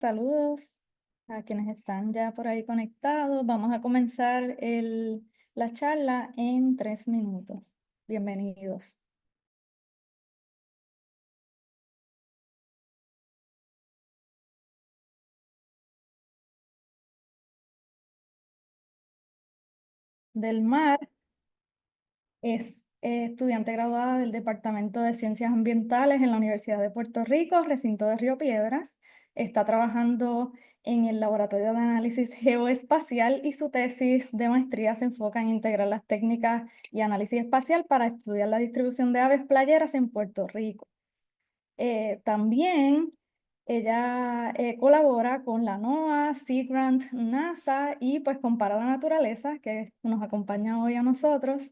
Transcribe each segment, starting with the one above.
Saludos a quienes están ya por ahí conectados. Vamos a comenzar la charla en 3 minutos. Bienvenidos. Del Mar es estudiante graduada del Departamento de Ciencias Ambientales en la Universidad de Puerto Rico, recinto de Río Piedras. Está trabajando en el Laboratorio de Análisis Geoespacial y su tesis de maestría se enfoca en integrar las técnicas y análisis espacial para estudiar la distribución de aves playeras en Puerto Rico. También ella colabora con la NOAA, Sea Grant, NASA y pues compara la naturaleza, que nos acompaña hoy a nosotros.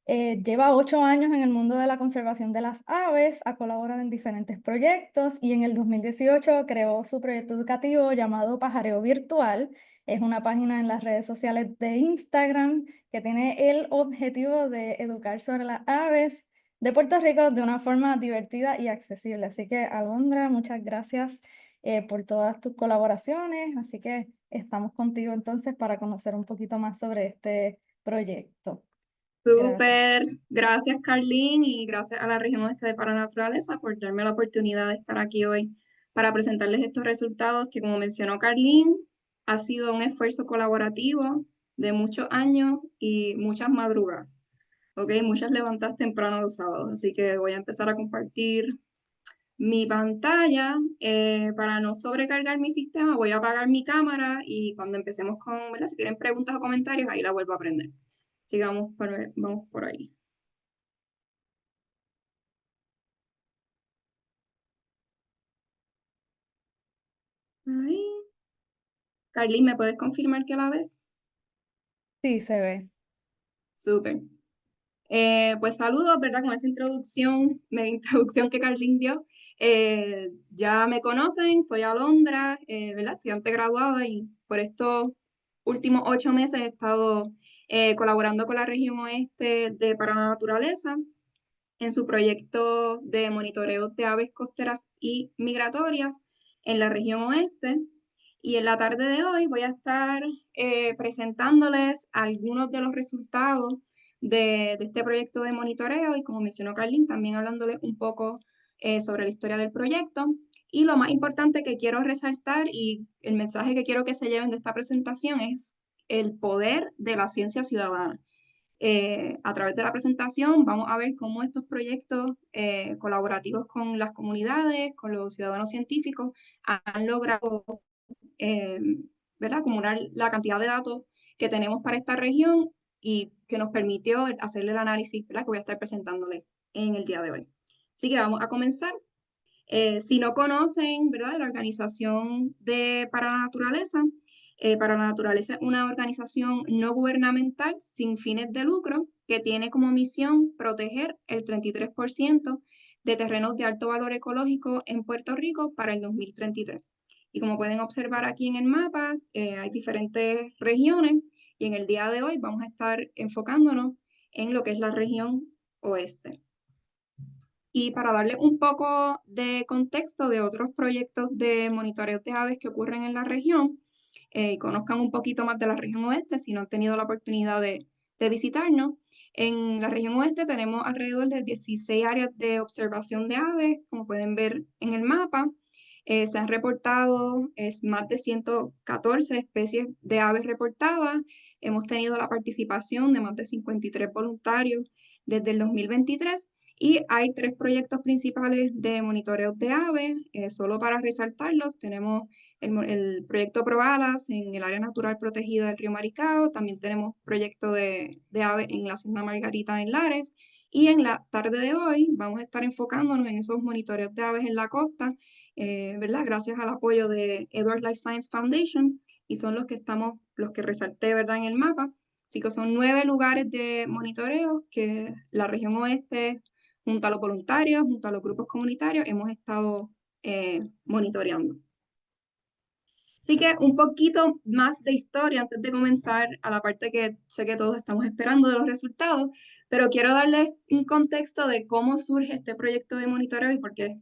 Lleva 8 años en el mundo de la conservación de las aves, ha colaborado en diferentes proyectos y en el 2018 creó su proyecto educativo llamado Pajareo Virtual. Es una página en las redes sociales de Instagram que tiene el objetivo de educar sobre las aves de Puerto Rico de una forma divertida y accesible. Así que, Alondra, muchas gracias por todas tus colaboraciones. Así que estamos contigo entonces para conocer un poquito más sobre este proyecto. Gracias. Súper, gracias Carlín y gracias a la región oeste de Paranaturaleza por darme la oportunidad de estar aquí hoy para presentarles estos resultados que, como mencionó Carlín, ha sido un esfuerzo colaborativo de muchos años y muchas madrugadas, ¿ok? Muchas levantadas temprano los sábados, así que voy a empezar a compartir mi pantalla. Para no sobrecargar mi sistema, voy a apagar mi cámara y cuando empecemos con, ¿verdad? Si tienen preguntas o comentarios, ahí la vuelvo a prender. Sigamos, vamos por ahí. Ahí. Carly, ¿me puedes confirmar que la ves? Sí, se ve. Súper. Pues saludos, ¿verdad? Con esa introducción, media introducción que Carlín dio. Ya me conocen, soy Alondra, ¿verdad? Estudiante graduada y por estos últimos 8 meses he estado colaborando con la región oeste de Paranaturaleza en su proyecto de monitoreo de aves costeras y migratorias en la región oeste. Y en la tarde de hoy voy a estar presentándoles algunos de los resultados de este proyecto de monitoreo y, como mencionó Carlin, también hablándoles un poco sobre la historia del proyecto. Y lo más importante que quiero resaltar y el mensaje que quiero que se lleven de esta presentación es el poder de la ciencia ciudadana. A través de la presentación vamos a ver cómo estos proyectos colaborativos con las comunidades, con los ciudadanos científicos, han logrado eh, ¿verdad? Acumular la cantidad de datos que tenemos para esta región y que nos permitió hacerle el análisis, ¿verdad? Que voy a estar presentándoles en el día de hoy. Así que vamos a comenzar. Si no conocen, ¿verdad? La organización de Para la Naturaleza, Para la Naturaleza es una organización no gubernamental sin fines de lucro que tiene como misión proteger el 33% de terrenos de alto valor ecológico en Puerto Rico para el 2033. Y como pueden observar aquí en el mapa, hay diferentes regiones y en el día de hoy vamos a estar enfocándonos en lo que es la región oeste. Y para darle un poco de contexto de otros proyectos de monitoreo de aves que ocurren en la región, y conozcan un poquito más de la región oeste si no han tenido la oportunidad de visitarnos. En la región oeste tenemos alrededor de 16 áreas de observación de aves, como pueden ver en el mapa. Se han reportado más de 114 especies de aves reportadas. Hemos tenido la participación de más de 53 voluntarios desde el 2023 y hay 3 proyectos principales de monitoreo de aves. Solo para resaltarlos, tenemos el proyecto ProAlas en el área natural protegida del río Maricao. También tenemos proyecto de aves en la Senda Margarita en Lares. Y en la tarde de hoy vamos a estar enfocándonos en esos monitoreos de aves en la costa, ¿verdad? Gracias al apoyo de Edward Life Science Foundation, y son los que resalté, ¿verdad? En el mapa. Así que son 9 lugares de monitoreo que la región oeste, junto a los voluntarios, junto a los grupos comunitarios, hemos estado monitoreando. Así que un poquito más de historia antes de comenzar a la parte que sé que todos estamos esperando de los resultados, pero quiero darles un contexto de cómo surge este proyecto de monitoreo y por qué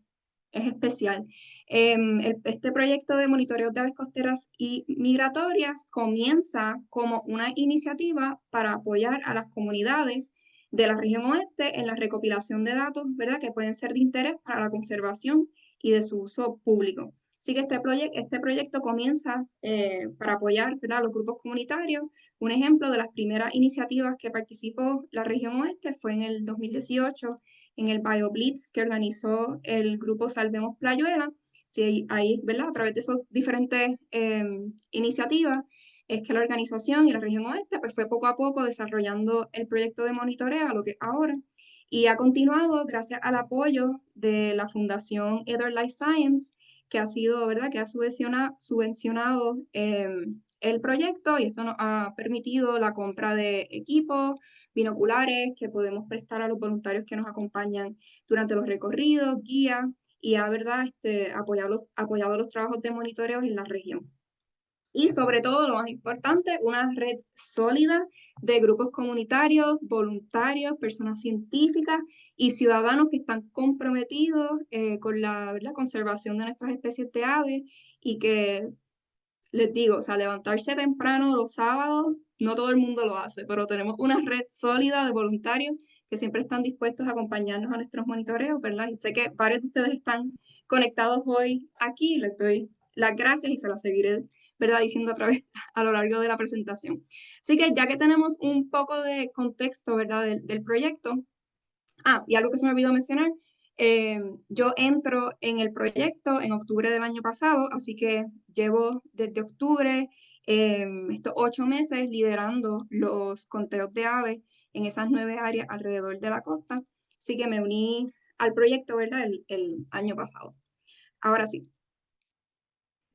es especial. Este proyecto de monitoreo de aves costeras y migratorias comienza como una iniciativa para apoyar a las comunidades de la región oeste en la recopilación de datos, ¿verdad?, que pueden ser de interés para la conservación y de su uso público. Así que este proyecto comienza para apoyar, ¿verdad?, a los grupos comunitarios. Un ejemplo de las primeras iniciativas que participó la región oeste fue en el 2018 en el BioBlitz que organizó el grupo Salvemos Playuela. Sí, ahí, ¿verdad? A través de esas diferentes iniciativas es que la organización y la región oeste pues fue poco a poco desarrollando el proyecto de monitoreo a lo que ahora y ha continuado gracias al apoyo de la Fundación Ether Life Science que ha sido, ¿verdad? Que ha subvencionado el proyecto y esto nos ha permitido la compra de equipos, binoculares que podemos prestar a los voluntarios que nos acompañan durante los recorridos, guías y ha, ¿verdad? Apoyado los trabajos de monitoreo en la región. Y sobre todo, lo más importante, una red sólida de grupos comunitarios, voluntarios, personas científicas y ciudadanos que están comprometidos con la, ¿verdad?, conservación de nuestras especies de aves y que, les digo, o sea, levantarse temprano los sábados, no todo el mundo lo hace, pero tenemos una red sólida de voluntarios que siempre están dispuestos a acompañarnos a nuestros monitoreos, ¿verdad? Y sé que varios de ustedes están conectados hoy aquí, les doy las gracias y se las seguiré, ¿verdad?, diciendo otra vez a lo largo de la presentación. Así que ya que tenemos un poco de contexto, ¿verdad?, del proyecto, y algo que se me olvidó mencionar, yo entro en el proyecto en octubre del año pasado, así que llevo desde octubre estos 8 meses liderando los conteos de aves en esas 9 áreas alrededor de la costa, así que me uní al proyecto, ¿verdad?, el año pasado. Ahora sí.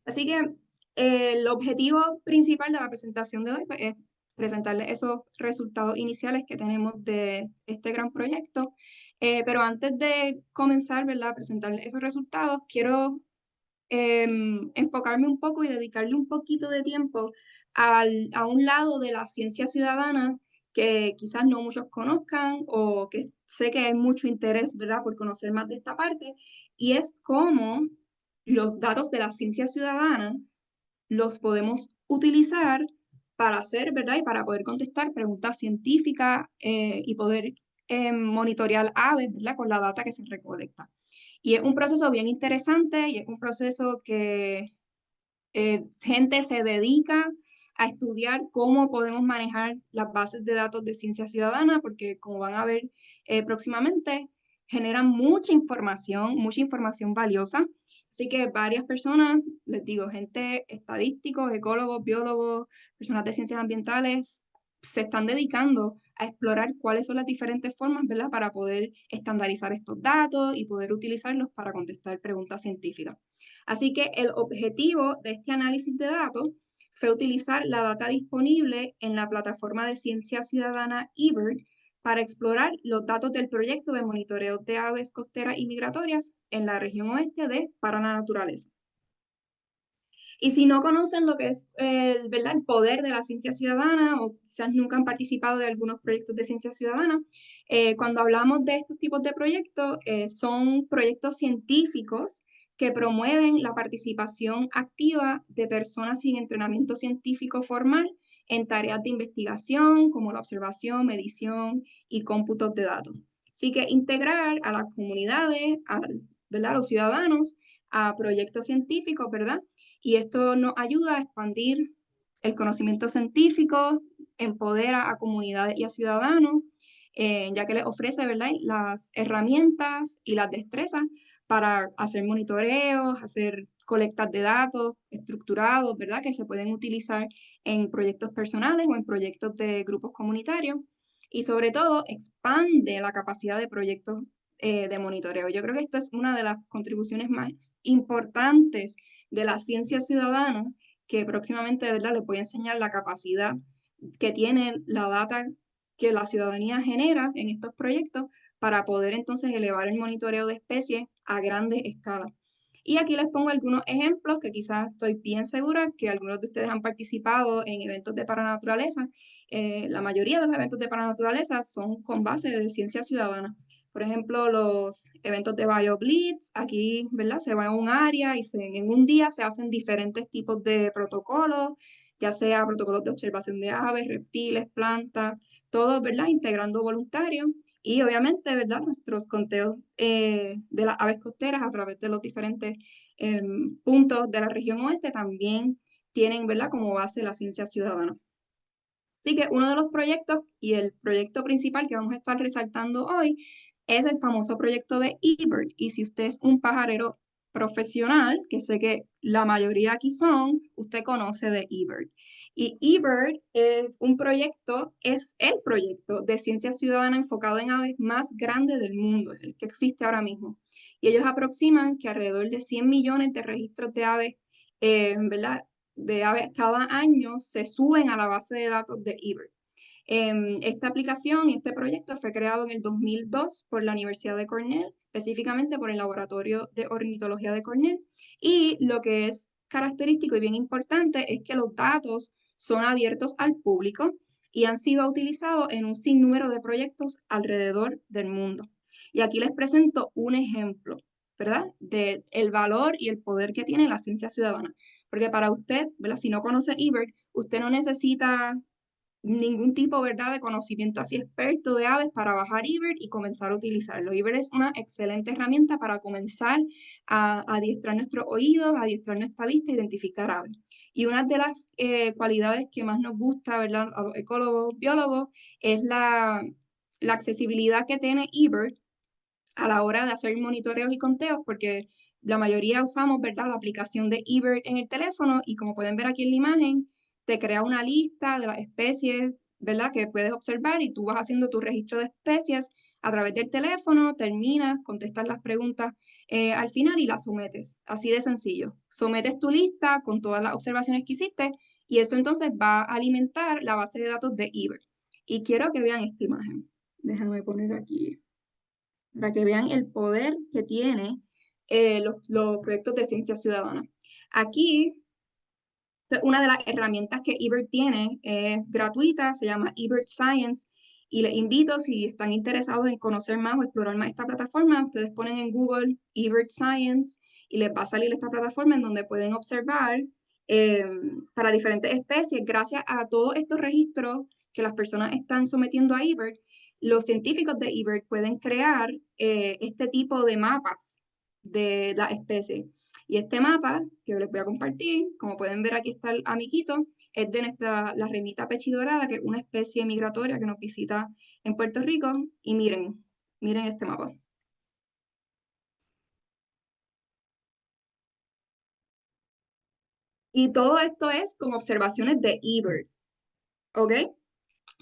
Así que el objetivo principal de la presentación de hoy pues, es presentarles esos resultados iniciales que tenemos de este gran proyecto. Pero antes de comenzar, ¿verdad?, a presentarles esos resultados, quiero enfocarme un poco y dedicarle un poquito de tiempo a un lado de la ciencia ciudadana que quizás no muchos conozcan o que sé que hay mucho interés, ¿verdad?, por conocer más de esta parte, y es cómo los datos de la ciencia ciudadana los podemos utilizar para hacer, ¿verdad? Y para poder contestar preguntas científicas y poder monitorear aves, ¿verdad? Con la data que se recolecta. Y es un proceso bien interesante y es un proceso que gente se dedica a estudiar cómo podemos manejar las bases de datos de ciencia ciudadana, porque como van a ver próximamente, generan mucha información valiosa. Así que varias personas, les digo, gente, estadísticos, ecólogos, biólogos, personas de ciencias ambientales, se están dedicando a explorar cuáles son las diferentes formas, ¿verdad?, para poder estandarizar estos datos y poder utilizarlos para contestar preguntas científicas. Así que el objetivo de este análisis de datos fue utilizar la data disponible en la plataforma de ciencia ciudadana eBird para explorar los datos del proyecto de monitoreo de aves costeras y migratorias en la región oeste de Paraná Naturaleza. Y si no conocen lo que es ¿verdad?, el poder de la ciencia ciudadana o quizás nunca han participado de algunos proyectos de ciencia ciudadana, cuando hablamos de estos tipos de proyectos, son proyectos científicos que promueven la participación activa de personas sin entrenamiento científico formal en tareas de investigación como la observación, medición y cómputos de datos. Así que integrar a las comunidades, ¿verdad?, a los ciudadanos, a proyectos científicos, ¿verdad? Y esto nos ayuda a expandir el conocimiento científico, empodera a comunidades y a ciudadanos, ya que les ofrece, ¿verdad?, las herramientas y las destrezas para hacer monitoreos, hacer colectas de datos estructurados, ¿verdad?, que se pueden utilizar en proyectos personales o en proyectos de grupos comunitarios. Y sobre todo, expande la capacidad de proyectos de monitoreo. Yo creo que esta es una de las contribuciones más importantes de la ciencia ciudadana, que próximamente, de verdad, les voy a enseñar la capacidad que tiene la data que la ciudadanía genera en estos proyectos para poder entonces elevar el monitoreo de especies a grandes escalas. Y aquí les pongo algunos ejemplos que quizás estoy bien segura que algunos de ustedes han participado en eventos de Paranaturaleza. La mayoría de los eventos de Paranaturaleza son con base de ciencia ciudadana. Por ejemplo, los eventos de BioBlitz, aquí, ¿verdad? Se va a un área y en un día se hacen diferentes tipos de protocolos, ya sea protocolos de observación de aves, reptiles, plantas, todos, ¿verdad? Integrando voluntarios y obviamente, ¿verdad? Nuestros conteos de las aves costeras a través de los diferentes puntos de la región oeste también tienen, ¿verdad? Como base la ciencia ciudadana. Así que uno de los proyectos y el proyecto principal que vamos a estar resaltando hoy es el famoso proyecto de eBird. Y si usted es un pajarero profesional, que sé que la mayoría aquí son, usted conoce de eBird. Y eBird es el proyecto de ciencia ciudadana enfocado en aves más grande del mundo, el que existe ahora mismo. Y ellos aproximan que alrededor de 100 millones de registros de aves, ¿verdad? De aves cada año se suben a la base de datos de eBird. Esta aplicación y este proyecto fue creado en el 2002 por la Universidad de Cornell, específicamente por el Laboratorio de Ornitología de Cornell. Y lo que es característico y bien importante es que los datos son abiertos al público y han sido utilizados en un sinnúmero de proyectos alrededor del mundo. Y aquí les presento un ejemplo, ¿verdad? Del valor y el poder que tiene la ciencia ciudadana. Porque para usted, ¿verdad? Si no conoce eBird, usted no necesita ningún tipo, ¿verdad?, de conocimiento así experto de aves para bajar eBird y comenzar a utilizarlo. eBird es una excelente herramienta para comenzar a adiestrar nuestros oídos, a adiestrar nuestra vista, identificar aves. Y una de las cualidades que más nos gusta, ¿verdad?, a los ecólogos, biólogos, es la accesibilidad que tiene eBird a la hora de hacer monitoreos y conteos, porque la mayoría usamos, ¿verdad?, la aplicación de eBird en el teléfono y como pueden ver aquí en la imagen, te crea una lista de las especies, ¿verdad?, que puedes observar y tú vas haciendo tu registro de especies a través del teléfono, terminas, contestas las preguntas al final y las sometes. Así de sencillo. Sometes tu lista con todas las observaciones que hiciste y eso entonces va a alimentar la base de datos de eBird. Y quiero que vean esta imagen. Déjame poner aquí para que vean el poder que tiene los proyectos de ciencia ciudadana. Aquí, una de las herramientas que eBird tiene es gratuita, se llama eBird Science, y les invito, si están interesados en conocer más o explorar más esta plataforma, ustedes ponen en Google eBird Science y les va a salir esta plataforma en donde pueden observar para diferentes especies, gracias a todos estos registros que las personas están sometiendo a eBird, los científicos de eBird pueden crear este tipo de mapas de la especie. Y este mapa, que les voy a compartir, como pueden ver aquí está el amiguito, es de la renita pechidorada, que es una especie migratoria que nos visita en Puerto Rico. Y miren este mapa. Y todo esto es con observaciones de eBird, ¿ok?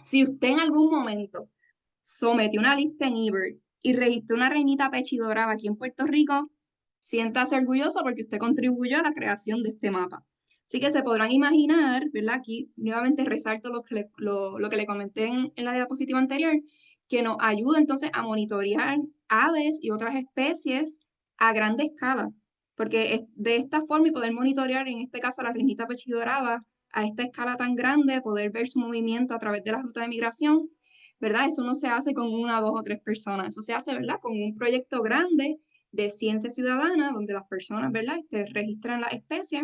Si usted en algún momento sometió una lista en eBird y registró una reinita pechidorada aquí en Puerto Rico, siéntase orgulloso porque usted contribuyó a la creación de este mapa. Así que se podrán imaginar, ¿verdad? Aquí nuevamente resalto lo que le comenté en la diapositiva anterior, que nos ayuda entonces a monitorear aves y otras especies a gran escala, porque de esta forma y poder monitorear, en este caso, la reinita pechidorada a esta escala tan grande, poder ver su movimiento a través de la ruta de migración, ¿verdad? Eso no se hace con una, dos o tres personas, eso se hace, ¿verdad? Con un proyecto grande de ciencia ciudadana, donde las personas, ¿verdad?, registran las especies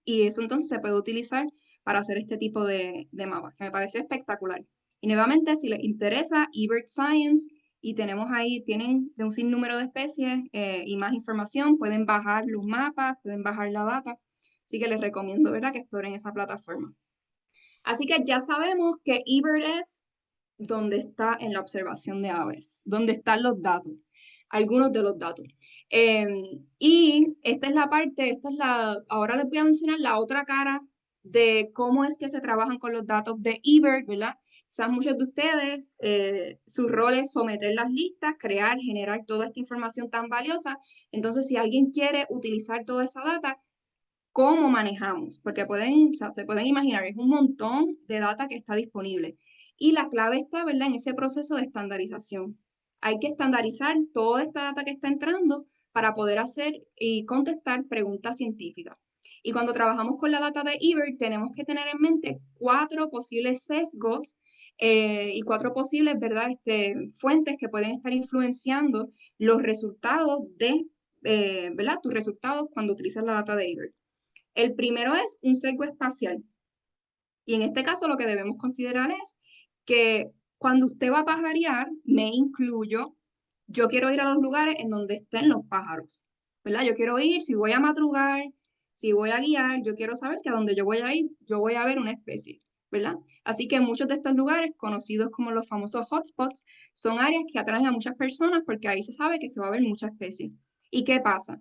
y eso entonces se puede utilizar para hacer este tipo de mapas, que me parece espectacular. Y nuevamente, si les interesa, eBird Science, y tenemos ahí, tienen de un sinnúmero de especies y más información, pueden bajar los mapas, pueden bajar la data, así que les recomiendo, ¿verdad?, que exploren esa plataforma. Así que ya sabemos que eBird es donde está en la observación de aves, donde están los datos, algunos de los datos. Y esta es la parte, ahora les voy a mencionar la otra cara de cómo es que se trabajan con los datos de eBird, ¿verdad? Quizás muchos de ustedes, su rol es someter las listas, crear, generar toda esta información tan valiosa. Entonces, si alguien quiere utilizar toda esa data, ¿cómo manejamos? Porque se pueden imaginar, es un montón de data que está disponible. Y la clave está, ¿verdad?, en ese proceso de estandarización. Hay que estandarizar toda esta data que está entrando para poder hacer y contestar preguntas científicas. Y cuando trabajamos con la data de eBird, tenemos que tener en mente 4 posibles sesgos y 4 posibles, ¿verdad? Fuentes que pueden estar influenciando los resultados ¿verdad? Tus resultados cuando utilizas la data de Ebert. El primero es un sesgo espacial. Y en este caso lo que debemos considerar es que cuando usted va a pajarear, me incluyo, yo quiero ir a los lugares en donde estén los pájaros, ¿verdad? Yo quiero ir, si voy a madrugar, si voy a guiar, yo quiero saber que a donde yo voy a ir, yo voy a ver una especie, ¿verdad? Así que muchos de estos lugares, conocidos como los famosos hotspots, son áreas que atraen a muchas personas porque ahí se sabe que se va a ver muchas especies. ¿Y qué pasa?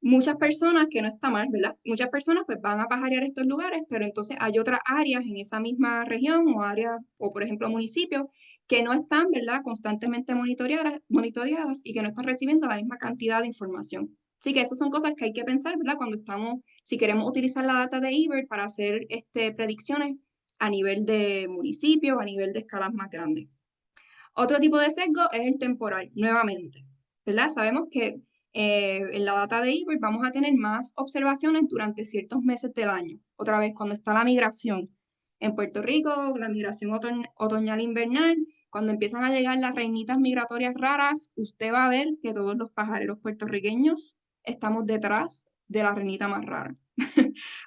Muchas personas, que no está mal, ¿verdad? Muchas personas pues van a pajarear estos lugares, pero entonces hay otras áreas en esa misma región o áreas, o por ejemplo municipios, que no están, ¿verdad? Constantemente monitoreadas y que no están recibiendo la misma cantidad de información. Así que esas son cosas que hay que pensar, ¿verdad? Cuando estamos, si queremos utilizar la data de Ebert para hacer predicciones a nivel de municipio, a nivel de escalas más grandes. Otro tipo de sesgo es el temporal, nuevamente, ¿verdad? Sabemos que en la data de Ebert vamos a tener más observaciones durante ciertos meses del año. Otra vez, cuando está la migración en Puerto Rico, la migración otoñal-invernal, cuando empiezan a llegar las reinitas migratorias raras, usted va a ver que todos los pajareros puertorriqueños estamos detrás de la reinita más rara.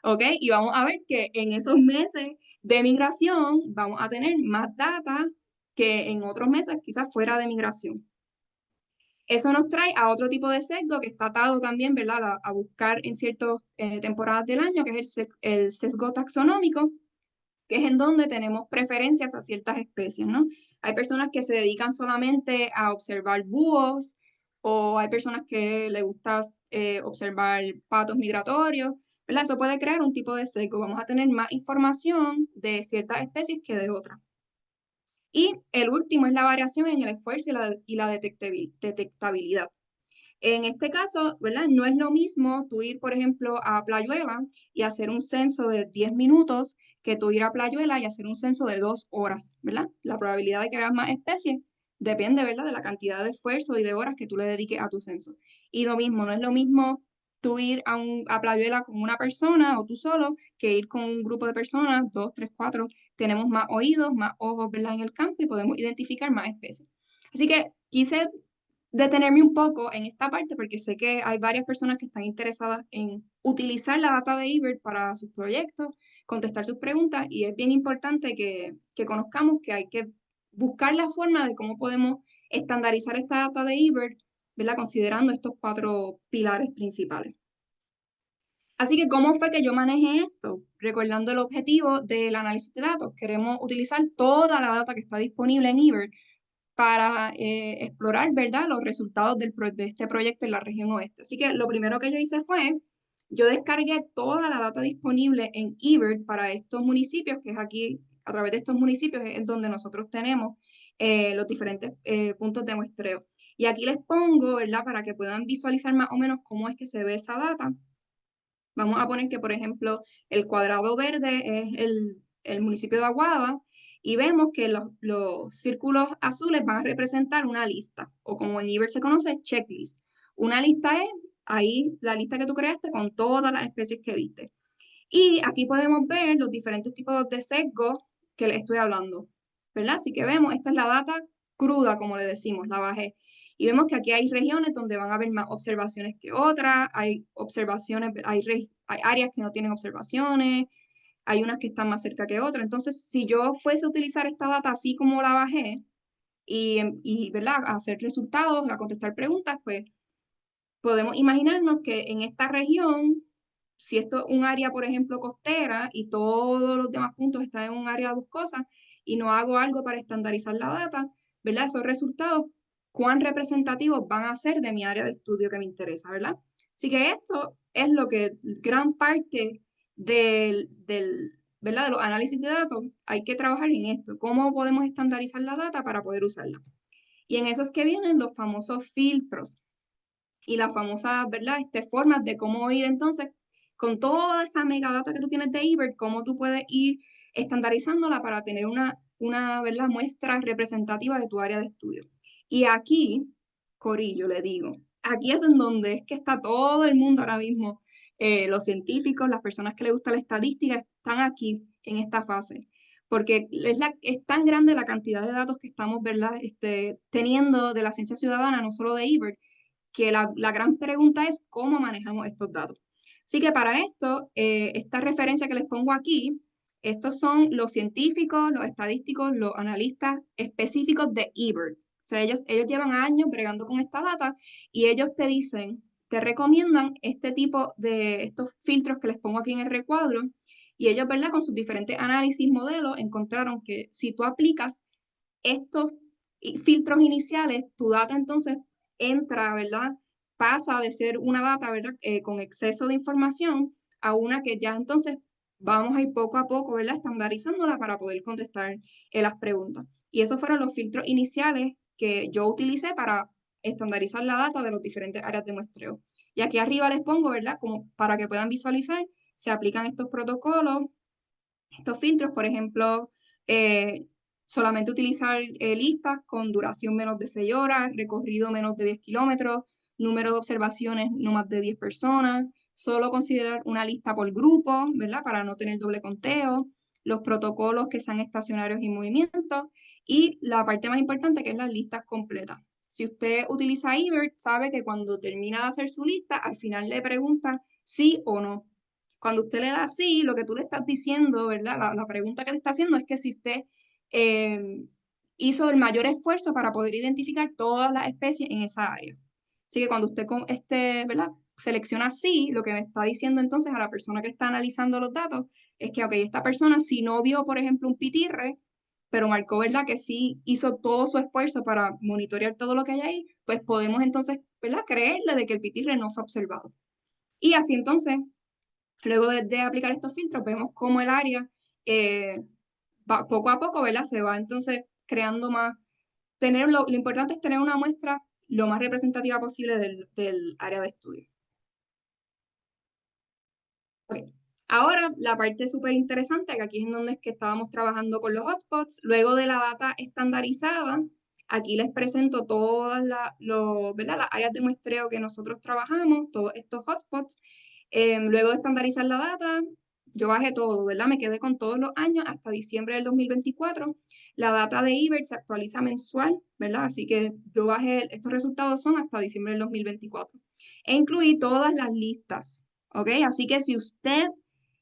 ¿Ok? Y vamos a ver que en esos meses de migración vamos a tener más data que en otros meses quizás fuera de migración. Eso nos trae a otro tipo de sesgo que está atado también, ¿verdad? A buscar en ciertas temporadas del año, que es el sesgo taxonómico, que es en donde tenemos preferencias a ciertas especies, ¿no? Hay personas que se dedican solamente a observar búhos, o hay personas que les gusta observar patos migratorios, ¿verdad? Eso puede crear un tipo de sesgo. Vamos a tener más información de ciertas especies que de otras. Y el último es la variación en el esfuerzo y la detectabilidad. En este caso, ¿verdad? No es lo mismo tú ir, por ejemplo, a Playuela y hacer un censo de 10 minutos que tú ir a Playuela y hacer un censo de 2 horas, ¿verdad? La probabilidad de que veas más especies depende, ¿verdad? De la cantidad de esfuerzo y de horas que tú le dediques a tu censo. Y lo mismo, no es lo mismo tú ir a Playuela con una persona o tú solo que ir con un grupo de personas, 2, 3, 4. Tenemos más oídos, más ojos, ¿verdad? En el campo y podemos identificar más especies. Así que quise detenerme un poco en esta parte porque sé que hay varias personas que están interesadas en utilizar la data de Ebert para sus proyectos, contestar sus preguntas y es bien importante que conozcamos que hay que buscar la forma de cómo podemos estandarizar esta data de Ebert, ¿verdad? Considerando estos 4 pilares principales. Así que, ¿cómo fue que yo manejé esto? Recordando el objetivo del análisis de datos, queremos utilizar toda la data que está disponible en Ebert para explorar, ¿verdad?, los resultados de este proyecto en la región oeste. Así que lo primero que yo hice fue, yo descargué toda la data disponible en Ebert para estos municipios, que es aquí, a través de estos municipios es donde nosotros tenemos los diferentes puntos de muestreo. Y aquí les pongo, ¿verdad?, para que puedan visualizar más o menos cómo es que se ve esa data. Vamos a poner que, por ejemplo, el cuadrado verde es el municipio de Aguada y vemos que los círculos azules van a representar una lista, o como en Ebert se conoce, checklist. Una lista es ahí la lista que tú creaste con todas las especies que viste. Y aquí podemos ver los diferentes tipos de sesgos que les estoy hablando, ¿verdad? Así que vemos, esta es la data cruda, como le decimos, la bajé. Y vemos que aquí hay regiones donde van a haber más observaciones que otras, hay observaciones, hay áreas que no tienen observaciones, hay unas que están más cerca que otras. Entonces, si yo fuese a utilizar esta data así como la bajé y ¿verdad? A hacer resultados, a contestar preguntas, pues podemos imaginarnos que en esta región, si esto es un área, por ejemplo, costera y todos los demás puntos están en un área boscosa y no hago algo para estandarizar la data, ¿verdad? Esos resultados, cuán representativos van a ser de mi área de estudio que me interesa, ¿verdad? Así que esto es lo que gran parte ¿verdad? De los análisis de datos hay que trabajar en esto, cómo podemos estandarizar la data para poder usarla. Y en eso es que vienen los famosos filtros y las famosas, ¿verdad? Formas de cómo ir entonces con toda esa megadata que tú tienes de Ebert, cómo tú puedes ir estandarizándola para tener una ¿verdad? Muestra representativa de tu área de estudio. Y aquí, Corillo, le digo, aquí es en donde es que está todo el mundo ahora mismo, los científicos, las personas que les gusta la estadística, están aquí en esta fase. porque es tan grande la cantidad de datos que estamos, ¿verdad? Teniendo de la ciencia ciudadana, no solo de eBird, que la gran pregunta es cómo manejamos estos datos. Así que para esto, esta referencia que les pongo aquí, estos son los científicos, los estadísticos, los analistas específicos de eBird. O sea, ellos llevan años bregando con esta data y ellos te dicen, te recomiendan este tipo de estos filtros que les pongo aquí en el recuadro y ellos, ¿verdad? Con sus diferentes análisis, modelos, encontraron que si tú aplicas estos filtros iniciales, tu data entonces entra, ¿verdad? Pasa de ser una data, ¿verdad? Con exceso de información a una que ya entonces vamos a ir poco a poco, ¿verdad? Estandarizándola para poder contestar las preguntas. Y esos fueron los filtros iniciales que yo utilicé para estandarizar la data de las diferentes áreas de muestreo. Y aquí arriba les pongo, ¿verdad? Como para que puedan visualizar, se aplican estos protocolos, estos filtros, por ejemplo, solamente utilizar listas con duración menos de 6 horas, recorrido menos de 10 kilómetros, número de observaciones no más de 10 personas, solo considerar una lista por grupo, ¿verdad? Para no tener doble conteo, los protocolos que sean estacionarios y movimientos, y la parte más importante que es las listas completas. Si usted utiliza eBird, sabe que cuando termina de hacer su lista, al final le pregunta sí o no. Cuando usted le da sí, lo que tú le estás diciendo, ¿verdad? La pregunta que le está haciendo es que si usted hizo el mayor esfuerzo para poder identificar todas las especies en esa área. Así que cuando usted ¿verdad? Selecciona sí, lo que me está diciendo entonces a la persona que está analizando los datos es que, ok, esta persona si no vio, por ejemplo, un pitirre, pero marcó, ¿verdad? Que sí hizo todo su esfuerzo para monitorear todo lo que hay ahí, pues podemos entonces, ¿verdad? Creerle de que el pitirre no fue observado. Y así entonces luego de aplicar estos filtros, vemos cómo el área poco a poco, ¿verdad? Se va entonces creando más. Lo importante es tener una muestra lo más representativa posible del área de estudio. Okay. Ahora, la parte súper interesante, que aquí es en donde es que estábamos trabajando con los hotspots. Luego de la data estandarizada, aquí les presento todas ¿verdad? Las áreas de muestreo que nosotros trabajamos, todos estos hotspots. Luego de estandarizar la data, yo bajé todo, ¿verdad? Me quedé con todos los años hasta diciembre del 2024. La data de eBird se actualiza mensual, ¿verdad? Así que yo bajé, estos resultados son hasta diciembre del 2024. E incluí todas las listas, ¿ok? Así que si usted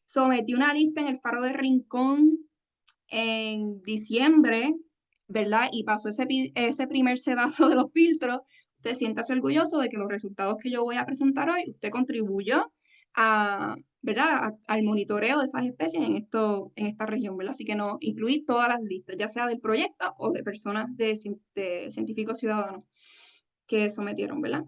sometió una lista en el Faro de Rincón en diciembre, ¿verdad? Y pasó ese primer sedazo de los filtros, usted siéntase orgulloso de que los resultados que yo voy a presentar hoy, usted contribuyó ¿verdad? Al monitoreo de esas especies en esta región, ¿verdad? Así que no incluí todas las listas, ya sea del proyecto o de personas de científicos ciudadanos que sometieron, ¿verdad?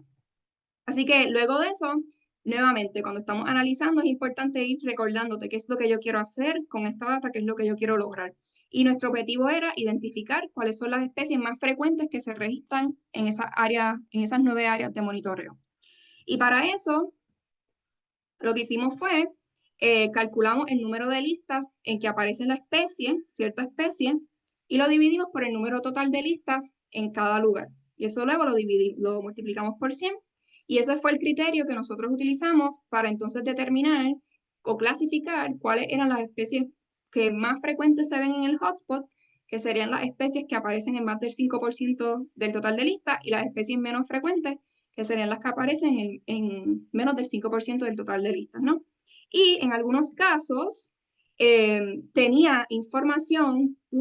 Así que luego de eso, nuevamente, cuando estamos analizando, es importante ir recordándote qué es lo que yo quiero hacer con esta data, qué es lo que yo quiero lograr. Y nuestro objetivo era identificar cuáles son las especies más frecuentes que se registran en esas 9 áreas de monitoreo. Y para eso, lo que hicimos fue, calculamos el número de listas en que aparece la especie, cierta especie, y lo dividimos por el número total de listas en cada lugar. Y eso luego lo multiplicamos por 100. Y ese fue el criterio que nosotros utilizamos para entonces determinar o clasificar cuáles eran las especies que más frecuentes se ven en el hotspot, que serían las especies que aparecen en más del 5% del total de listas y las especies menos frecuentes, que serían las que aparecen en menos del 5% del total de listas, ¿no? Y en algunos casos hubo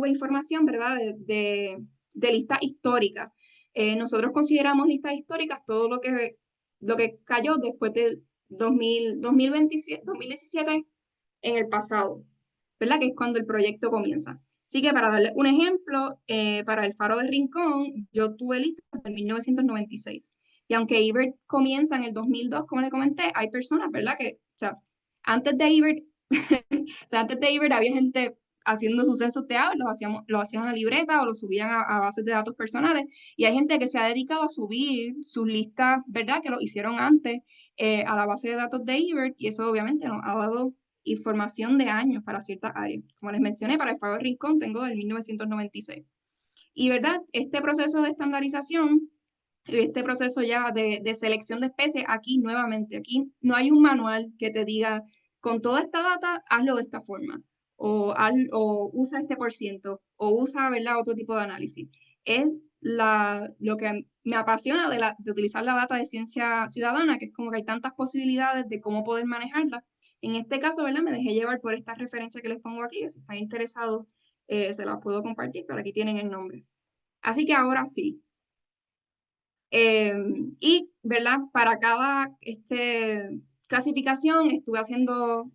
información, ¿verdad?, de listas históricas. Nosotros consideramos listas históricas todo lo que cayó después del 2017 en el pasado, ¿verdad? Que es cuando el proyecto comienza. Así que para darles un ejemplo, para el Faro de Rincón, yo tuve listas en 1996. Y aunque eBird comienza en el 2002, como le comenté, hay personas, ¿verdad? Que, o sea, antes de eBird, o sea, antes de eBird había gente haciendo sus censos de aves, lo hacían a una libreta o lo subían a bases de datos personales. Y hay gente que se ha dedicado a subir sus listas, ¿verdad? Que lo hicieron antes a la base de datos de eBird. Y eso obviamente nos ha dado información de años para ciertas áreas. Como les mencioné, para el Faro de Rincón tengo del 1996. Y, ¿verdad? Este proceso de estandarización, este proceso ya de selección de especies, aquí nuevamente, aquí no hay un manual que te diga, con toda esta data, hazlo de esta forma. o usa este por ciento, o usa, ¿verdad?, otro tipo de análisis. Es lo que me apasiona de utilizar la data de ciencia ciudadana, que es como que hay tantas posibilidades de cómo poder manejarla. En este caso, ¿verdad?, me dejé llevar por esta referencia que les pongo aquí, que si están interesados, se las puedo compartir, pero aquí tienen el nombre. Así que ahora sí. Y, ¿verdad? Para cada clasificación estuve haciendo,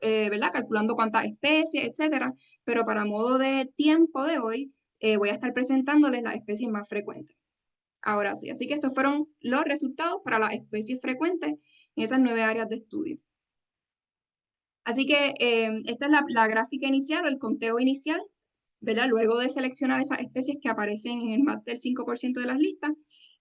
¿verdad? Calculando cuántas especies, etcétera. Pero para modo de tiempo de hoy, voy a estar presentándoles las especies más frecuentes. Ahora sí. Así que estos fueron los resultados para las especies frecuentes en esas 9 áreas de estudio. Así que esta es la gráfica inicial o el conteo inicial, ¿verdad? Luego de seleccionar esas especies que aparecen en el más del 5% de las listas.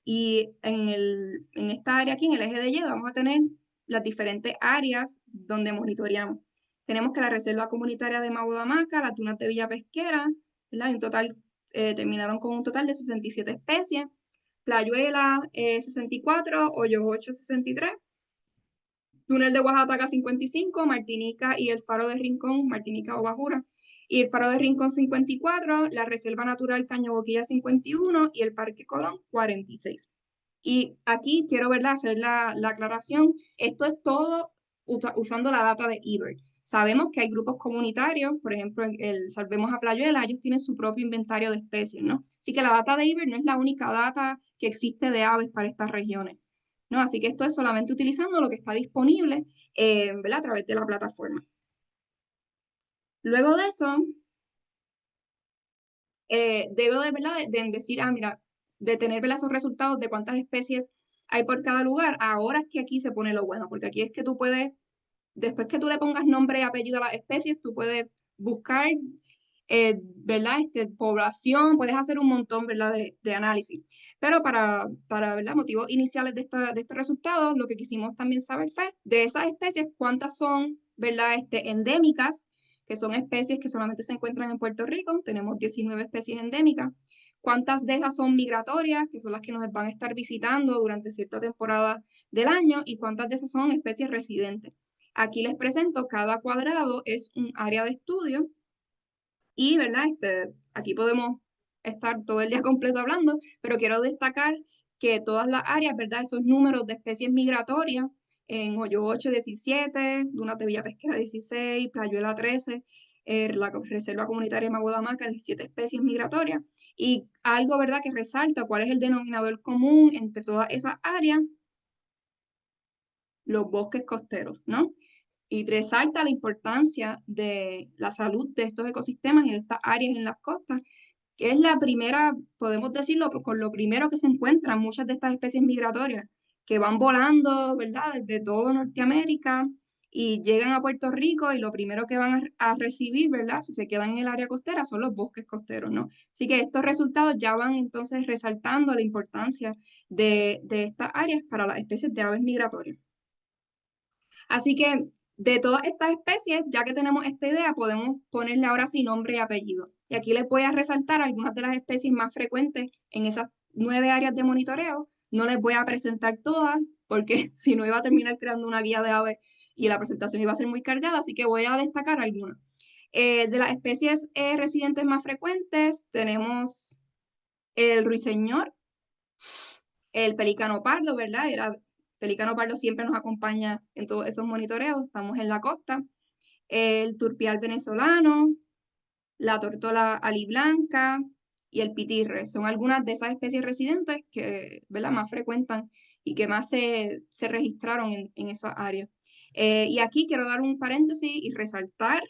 Y en esta área aquí, en el eje de Y, vamos a tener las diferentes áreas donde monitoreamos. Tenemos que la Reserva Comunitaria de Mago de Hamaca, las dunas de Villa Pesquera, ¿verdad? En total, terminaron con un total de 67 especies. Playuela, 64, Hoyo 8, 63. Túnel de Oaxaca 55, Martinica y el Faro de Rincón, Martinica o Bajura, y el Faro de Rincón 54, la Reserva Natural Caño Boquilla 51 y el Parque Colón 46. Y aquí quiero, ¿verdad?, hacer la aclaración. Esto es todo usando la data de eBird. Sabemos que hay grupos comunitarios, por ejemplo, el Salvemos a Playuela, ellos tienen su propio inventario de especies, ¿no? Así que la data de eBird no es la única data que existe de aves para estas regiones, ¿no? Así que esto es solamente utilizando lo que está disponible, ¿verdad?, a través de la plataforma. Luego de eso, debo de, ¿verdad?, de decir, mira, de tener, ¿verdad?, esos resultados de cuántas especies hay por cada lugar. Ahora es que aquí se pone lo bueno, porque aquí es que tú puedes, después que tú le pongas nombre y apellido a las especies, tú puedes buscar, ¿verdad?, población, puedes hacer un montón, ¿verdad?, de análisis. Pero para ¿verdad?, motivos iniciales de estos resultados, lo que quisimos también saber fue de esas especies, cuántas son, ¿verdad?, endémicas, que son especies que solamente se encuentran en Puerto Rico. Tenemos 19 especies endémicas. ¿Cuántas de esas son migratorias, que son las que nos van a estar visitando durante cierta temporada del año? ¿Y cuántas de esas son especies residentes? Aquí les presento, cada cuadrado es un área de estudio y, ¿verdad?, aquí podemos estar todo el día completo hablando, pero quiero destacar que todas las áreas, ¿verdad?, esos números de especies migratorias, en Hoyo 8, 17, Dunas de Villa Pesquera 16, Playuela 13, la Reserva Comunitaria de Mago de Hamaca, 17 especies migratorias. Y algo, ¿verdad?, que resalta cuál es el denominador común entre todas esas áreas, los bosques costeros, ¿no? Y resalta la importancia de la salud de estos ecosistemas y de estas áreas en las costas, que es la primera, podemos decirlo, con lo primero que se encuentran muchas de estas especies migratorias, que van volando, ¿verdad?, desde todo Norteamérica y llegan a Puerto Rico y lo primero que van a recibir, ¿verdad?, si se quedan en el área costera, son los bosques costeros, ¿no? Así que estos resultados ya van entonces resaltando la importancia de estas áreas para las especies de aves migratorias. Así que de todas estas especies, ya que tenemos esta idea, podemos ponerle ahora sí nombre y apellido. Y aquí les voy a resaltar algunas de las especies más frecuentes en esas 9 áreas de monitoreo. No les voy a presentar todas, porque si no iba a terminar creando una guía de aves y la presentación iba a ser muy cargada, así que voy a destacar algunas. De las especies residentes más frecuentes, tenemos el ruiseñor, el pelícano pardo, ¿verdad? Pelícano pardo siempre nos acompaña en todos esos monitoreos, estamos en la costa. El turpial venezolano, la tortola aliblanca y el pitirre. Son algunas de esas especies residentes que, ¿verdad?, más frecuentan y que más se registraron en esa área. Y aquí quiero dar un paréntesis y resaltar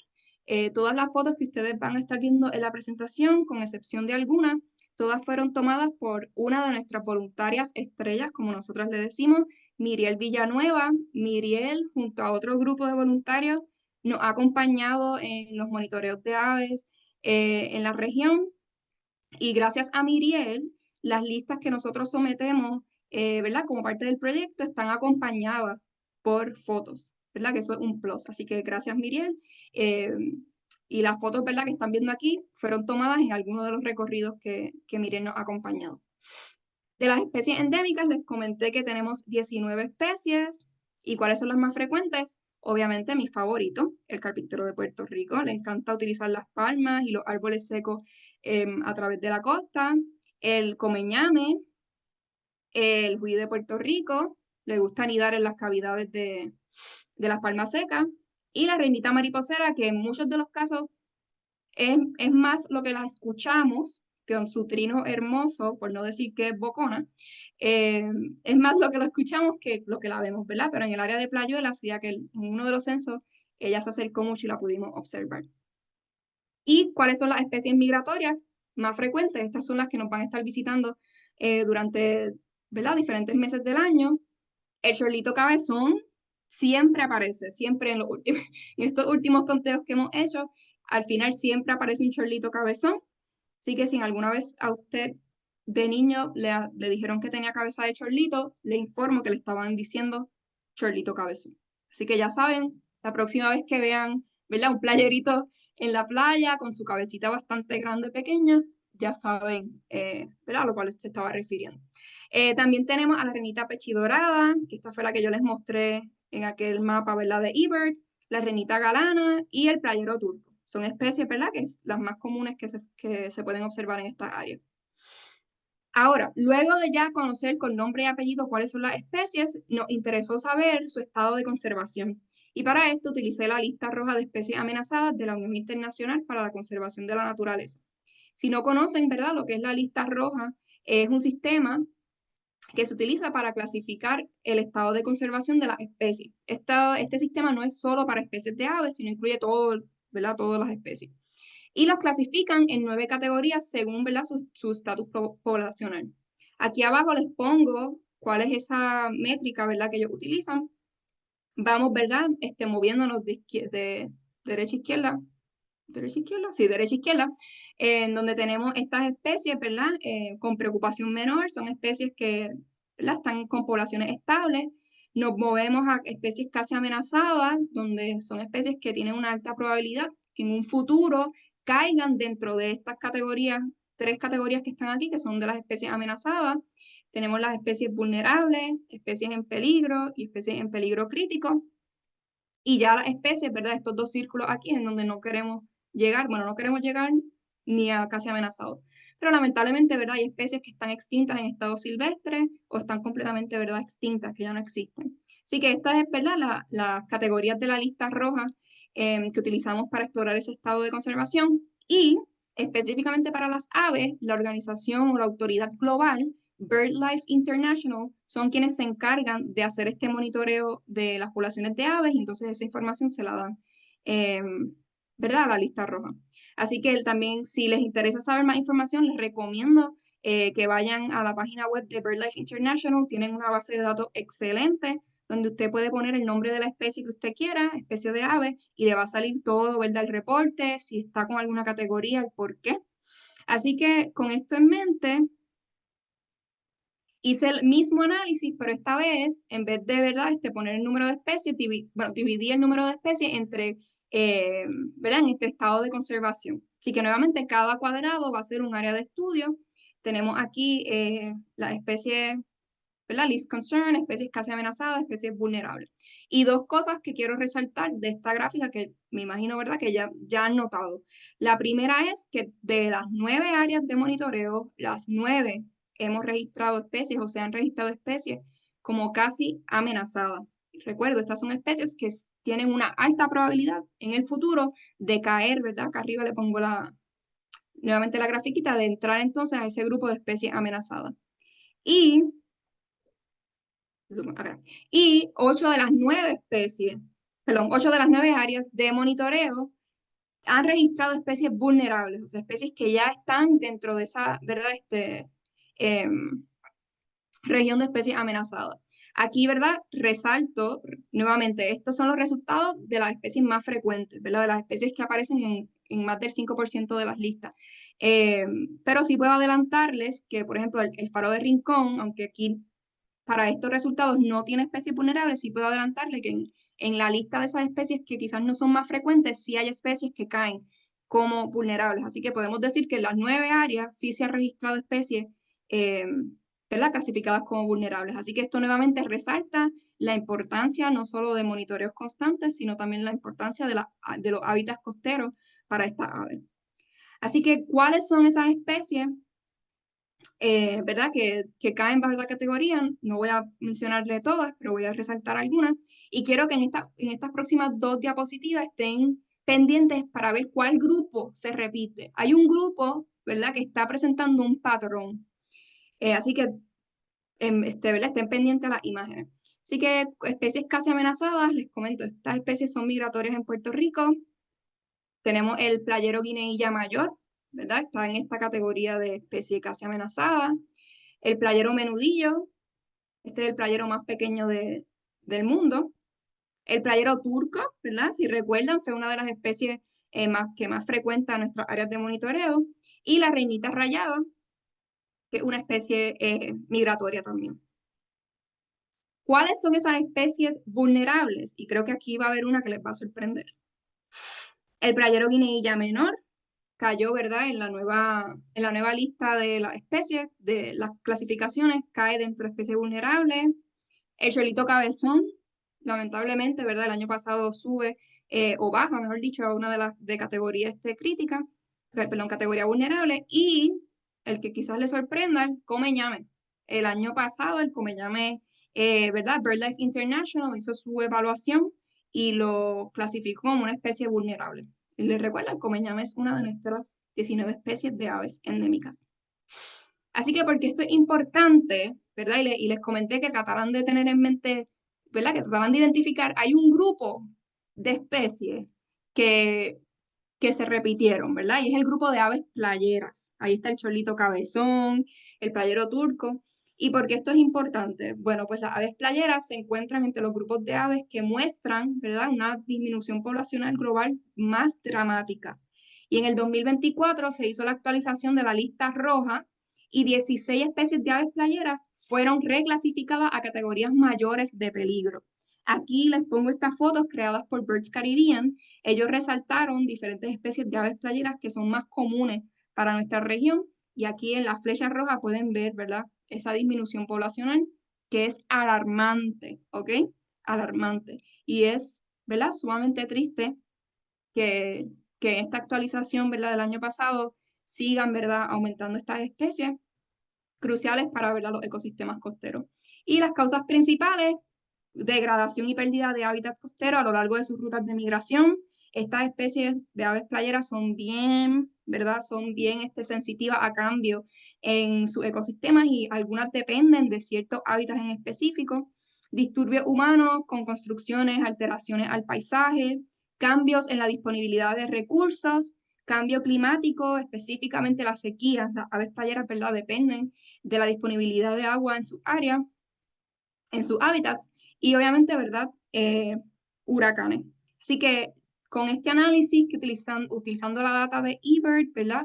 todas las fotos que ustedes van a estar viendo en la presentación, con excepción de algunas, todas fueron tomadas por una de nuestras voluntarias estrellas, como nosotras le decimos, Miriel Villanueva. Miriel, junto a otro grupo de voluntarios, nos ha acompañado en los monitoreos de aves en la región, y gracias a Miriel, las listas que nosotros sometemos, ¿verdad?, como parte del proyecto, están acompañadas por fotos, ¿verdad?, que eso es un plus. Así que gracias, Miriel. Y las fotos, ¿verdad?, que están viendo aquí fueron tomadas en algunos de los recorridos que Miriel nos ha acompañado. De las especies endémicas, les comenté que tenemos 19 especies. ¿Y cuáles son las más frecuentes? Obviamente mi favorito, el carpintero de Puerto Rico. Le encanta utilizar las palmas y los árboles secos a través de la costa. El comeñame, el juí de Puerto Rico, le gusta anidar en las cavidades de las palmas secas. Y la reinita mariposera, que en muchos de los casos es más lo que la escuchamos, que con su trino hermoso, por no decir que es bocona, es más lo que lo escuchamos que lo que la vemos, ¿verdad? Pero en el área de Playuela, hacía que en uno de los censos ella se acercó mucho y la pudimos observar. ¿Y cuáles son las especies migratorias más frecuentes? Estas son las que nos van a estar visitando durante, ¿verdad?, diferentes meses del año. El chorlito cabezón siempre aparece, siempre en, en estos últimos conteos que hemos hecho, al final siempre aparece un chorlito cabezón. Así que si alguna vez a usted de niño le dijeron que tenía cabeza de chorlito, le informo que le estaban diciendo chorlito cabezón. Así que ya saben, la próxima vez que vean, ¿verdad?, un playerito en la playa con su cabecita bastante grande, pequeña, ya saben, ¿verdad?, a lo cual se estaba refiriendo. También tenemos a la renita pechidorada, que esta fue la que yo les mostré en aquel mapa, ¿verdad?, de eBird, la renita galana y el playero turco. Son especies, ¿verdad?, que es las más comunes que se pueden observar en esta área. Ahora, luego de ya conocer con nombre y apellido cuáles son las especies, nos interesó saber su estado de conservación. Y para esto utilicé la lista roja de especies amenazadas de la Unión Internacional para la Conservación de la Naturaleza. Si no conocen, ¿verdad?, lo que es la lista roja, es un sistema que se utiliza para clasificar el estado de conservación de las especies. Este sistema no es solo para especies de aves, sino incluye todo, ¿verdad?, todas las especies. Y los clasifican en 9 categorías según, ¿verdad?, su estatus poblacional. Aquí abajo les pongo cuál es esa métrica, ¿verdad?, que ellos utilizan. Vamos, ¿verdad?, moviéndonos de derecha a izquierda, derecha a izquierda, sí, derecha a izquierda, en donde tenemos estas especies, ¿verdad?, con preocupación menor, son especies que, ¿verdad?, están con poblaciones estables. Nos movemos a especies casi amenazadas, donde son especies que tienen una alta probabilidad que en un futuro caigan dentro de estas categorías, 3 categorías que están aquí, que son de las especies amenazadas. Tenemos las especies vulnerables, especies en peligro y especies en peligro crítico. Y ya las especies, ¿verdad?, estos 2 círculos aquí es en donde no queremos llegar, bueno, no queremos llegar ni a casi amenazados. Pero lamentablemente, ¿verdad?, hay especies que están extintas en estado silvestre o están completamente, ¿verdad?, extintas, que ya no existen. Así que estas es, ¿verdad?, las categorías de la lista roja que utilizamos para explorar ese estado de conservación. Y específicamente para las aves, la organización o la autoridad global BirdLife International son quienes se encargan de hacer este monitoreo de las poblaciones de aves y entonces esa información se la dan, ¿verdad?, a la lista roja. Así que también, si les interesa saber más información, les recomiendo que vayan a la página web de BirdLife International. Tienen una base de datos excelente donde usted puede poner el nombre de la especie que usted quiera, especie de ave, y le va a salir todo, ¿verdad?, el reporte, si está con alguna categoría, el por qué. Así que con esto en mente, hice el mismo análisis, pero esta vez, en vez de, ¿verdad?, poner el número de especies, dividí el número de especies entre, ¿verdad?, en este estado de conservación. Así que nuevamente cada cuadrado va a ser un área de estudio. Tenemos aquí las especies, ¿verdad?, least concern, especies casi amenazadas, especies vulnerables. Y 2 cosas que quiero resaltar de esta gráfica que me imagino, ¿verdad?, que ya han notado. La primera es que de las 9 áreas de monitoreo, las 9 hemos registrado especies o se han registrado especies como casi amenazadas. Recuerdo, estas son especies que tienen una alta probabilidad en el futuro de caer, ¿verdad? Acá arriba le pongo nuevamente la grafiquita, de entrar entonces a ese grupo de especies amenazadas. Y 8 de las 9 especies, perdón, 8 de las 9 áreas de monitoreo han registrado especies vulnerables, o sea, especies que ya están dentro de esa, ¿verdad?, región de especies amenazadas. Aquí, ¿verdad?, resalto nuevamente, estos son los resultados de las especies más frecuentes, ¿verdad?, de las especies que aparecen en más del 5% de las listas. Pero sí puedo adelantarles que, por ejemplo, el faro de rincón, aunque aquí para estos resultados no tiene especies vulnerables, sí puedo adelantarle que en la lista de esas especies que quizás no son más frecuentes, sí hay especies que caen como vulnerables. Así que podemos decir que en las 9 áreas sí se han registrado especies, ¿verdad?, clasificadas como vulnerables. Así que esto nuevamente resalta la importancia no solo de monitoreos constantes, sino también la importancia de los hábitats costeros para estas aves. Así que, ¿cuáles son esas especies, verdad, que caen bajo esa categoría? No voy a mencionarle todas, pero voy a resaltar algunas. Y quiero que en estas próximas 2 diapositivas estén pendientes para ver cuál grupo se repite. Hay un grupo, ¿verdad?, que está presentando un patrón. Así que, ¿verdad?, estén pendientes a las imágenes. Así que, especies casi amenazadas, les comento, estas especies son migratorias en Puerto Rico. Tenemos el playero guineilla mayor, ¿verdad? Está en esta categoría de especie casi amenazada. El playero menudillo, este es el playero más pequeño del mundo. El playero turco, ¿verdad? Si recuerdan, fue una de las especies que más frecuenta nuestras áreas de monitoreo. Y la reinita rayada, que es una especie migratoria también. ¿Cuáles son esas especies vulnerables? Y creo que aquí va a haber una que les va a sorprender. El playero guineilla menor cayó, ¿verdad?, en la nueva lista de las especies, de las clasificaciones, cae dentro de especies vulnerables. El cholito cabezón, lamentablemente, ¿verdad?, el año pasado sube, o baja, mejor dicho, a una de las de categoría crítica, perdón, categoría vulnerable. Y el que quizás le sorprenda, el comeñame. El año pasado el comeñame, ¿verdad?, BirdLife International hizo su evaluación y lo clasificó como una especie vulnerable. Y les recuerdo, el comeñame es una de nuestras 19 especies de aves endémicas. Así que, porque esto es importante, ¿verdad? Y les comenté que tratarán de tener en mente, ¿verdad?, que tratarán de identificar, hay un grupo de especies que se repitieron, ¿verdad? Y es el grupo de aves playeras. Ahí está el cholito cabezón, el playero turco. ¿Y por qué esto es importante? Bueno, pues las aves playeras se encuentran entre los grupos de aves que muestran, ¿verdad?, una disminución poblacional global más dramática. Y en el 2024 se hizo la actualización de la lista roja y 16 especies de aves playeras fueron reclasificadas a categorías mayores de peligro. Aquí les pongo estas fotos creadas por Birds Caribbean. Ellos resaltaron diferentes especies de aves playeras que son más comunes para nuestra región, y aquí en la flecha roja pueden ver, ¿verdad?, esa disminución poblacional que es alarmante, ¿ok? Alarmante. Y es, ¿verdad?, sumamente triste que esta actualización, ¿verdad?, del año pasado sigan, ¿verdad?, aumentando estas especies cruciales para, ¿verdad?, los ecosistemas costeros. Y las causas principales: degradación y pérdida de hábitat costero a lo largo de sus rutas de migración. Estas especies de aves playeras son bien, ¿verdad?, son bien sensitivas a cambios en sus ecosistemas, y algunas dependen de ciertos hábitats en específico. Disturbios humanos con construcciones, alteraciones al paisaje, cambios en la disponibilidad de recursos, cambio climático, específicamente las sequías. Las aves playeras, ¿verdad?, dependen de la disponibilidad de agua en sus áreas, en sus hábitats, y obviamente, ¿verdad?, huracanes. Así que con este análisis que utilizando la data de eBird, ¿verdad?,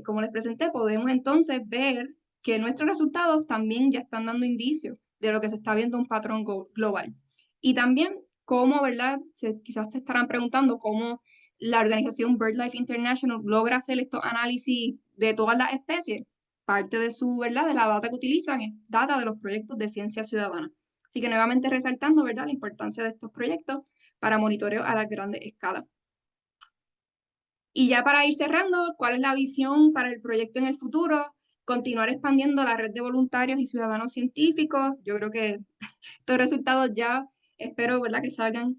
como les presenté, podemos entonces ver que nuestros resultados también ya están dando indicios de lo que se está viendo un patrón global. Y también cómo, ¿verdad?, quizás te estarán preguntando cómo la organización BirdLife International logra hacer estos análisis de todas las especies. Parte de su, ¿verdad?, de la data que utilizan es data de los proyectos de ciencia ciudadana. Así que nuevamente resaltando, ¿verdad?, la importancia de estos proyectos para monitoreo a las grandes escalas. Y ya para ir cerrando, ¿cuál es la visión para el proyecto en el futuro? Continuar expandiendo la red de voluntarios y ciudadanos científicos. Yo creo que estos resultados ya espero, ¿verdad?, que salgan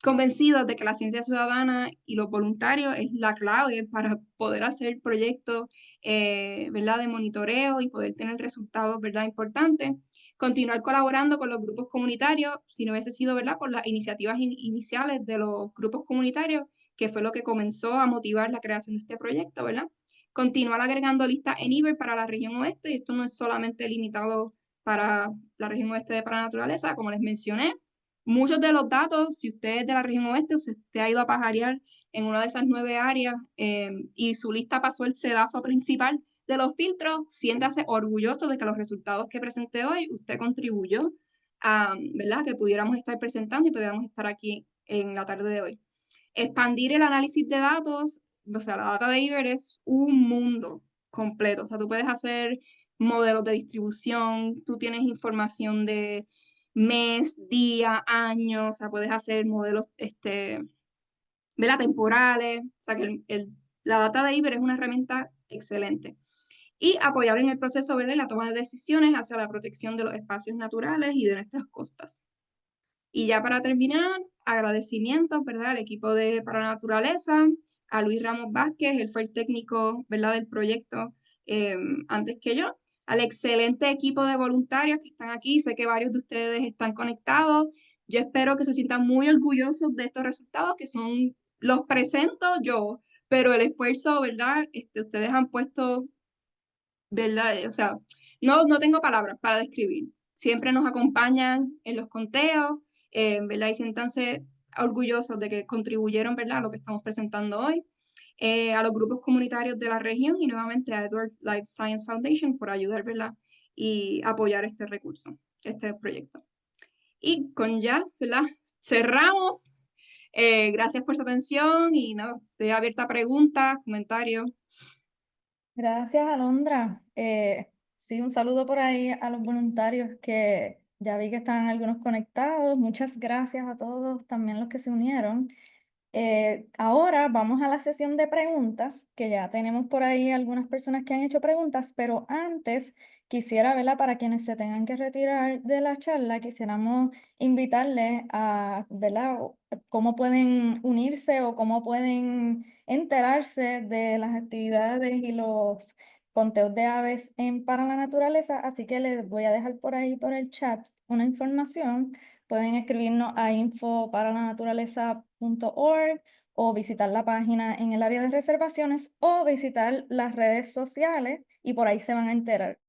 convencidos de que la ciencia ciudadana y los voluntarios es la clave para poder hacer proyectos, ¿verdad?, de monitoreo y poder tener resultados, ¿verdad?, importantes. Continuar colaborando con los grupos comunitarios, si no hubiese sido, ¿verdad?, por las iniciativas iniciales de los grupos comunitarios, que fue lo que comenzó a motivar la creación de este proyecto, ¿verdad? Continuar agregando listas en eBird para la región oeste, y esto no es solamente limitado para la región oeste de Para Naturaleza, como les mencioné. Muchos de los datos, si usted es de la región oeste o se ha ido a pajarear en una de esas 9 áreas y su lista pasó el sedazo principal de los filtros, siéntase orgulloso de que los resultados que presenté hoy, usted contribuyó a, ¿verdad?, que pudiéramos estar presentando y pudiéramos estar aquí en la tarde de hoy. Expandir el análisis de datos, o sea, la data de eBird es un mundo completo. O sea, tú puedes hacer modelos de distribución, tú tienes información de mes, día, año, o sea, puedes hacer modelos, ¿verdad? Temporales, o sea, que la data driver es una herramienta excelente. Y apoyar en el proceso, ¿verdad? La toma de decisiones hacia la protección de los espacios naturales y de nuestras costas. Y ya para terminar, agradecimientos, ¿verdad? Al equipo de Para la Naturaleza, a Luis Ramos Vázquez, él fue el técnico, ¿verdad? Del proyecto antes que yo, al excelente equipo de voluntarios que están aquí, sé que varios de ustedes están conectados, yo espero que se sientan muy orgullosos de estos resultados, que son, los presento yo, pero el esfuerzo, ¿verdad? Ustedes han puesto, ¿verdad? O sea, no tengo palabras para describir. Siempre nos acompañan en los conteos, ¿verdad? Y siéntanse orgullosos de que contribuyeron, ¿verdad? A lo que estamos presentando hoy. A los grupos comunitarios de la región y nuevamente a Edward Life Science Foundation por ayudar, ¿verdad? Y apoyar este recurso, este proyecto. Y con ya, ¿verdad? Cerramos. Gracias por su atención y nada, estoy abierta a preguntas, comentarios. Gracias, Alondra. Sí, un saludo por ahí a los voluntarios que ya vi que están algunos conectados. Muchas gracias a todos, también los que se unieron. Ahora vamos a la sesión de preguntas, que ya tenemos por ahí algunas personas que han hecho preguntas, pero antes quisiera, ¿verdad? Para quienes se tengan que retirar de la charla, quisiéramos invitarles a, ¿verdad? Cómo pueden unirse o cómo pueden enterarse de las actividades y los conteos de aves en Para la Naturaleza, así que les voy a dejar por ahí por el chat una información. Pueden escribirnos a info.parananaturaleza.org o visitar la página en el área de reservaciones o visitar las redes sociales y por ahí se van a enterar.